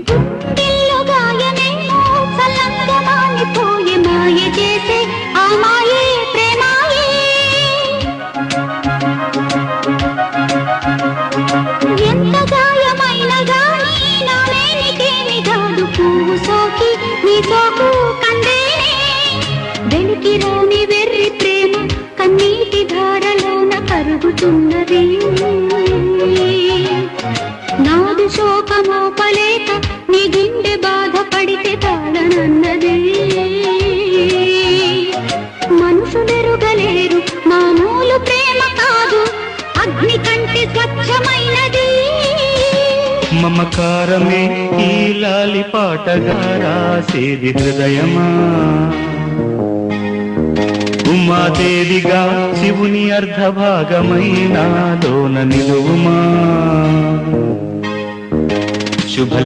గుండెల్లో గాయమేమో చల్లంగా మానిపోయే మాయ చేసే ఆ మాయే ప్రేమాయే. ఎంత గాయమైన గానీ నా మేనికేమి కాదు పువ్వు సోకి నీ సోకు కందేనే. వెలికి రాని వెర్రి ప్రేమ కన్నీటి ధారలోన కరుగుతున్నది. నాదు శోకమోపలేక నీ గుండె బాధపడితే తాళనన్నది. మనుషులెరుగలేరు మామూలు ప్రేమ కాదు అగ్ని కంటే స్వచ్ఛమైనది. మమకారమే ఈ లాలి పాటగా రాసేది హృదయమా. ఉమాదేవిగా శివుని అర్ధభాగమైనాలోన నిలువుమా. శుభ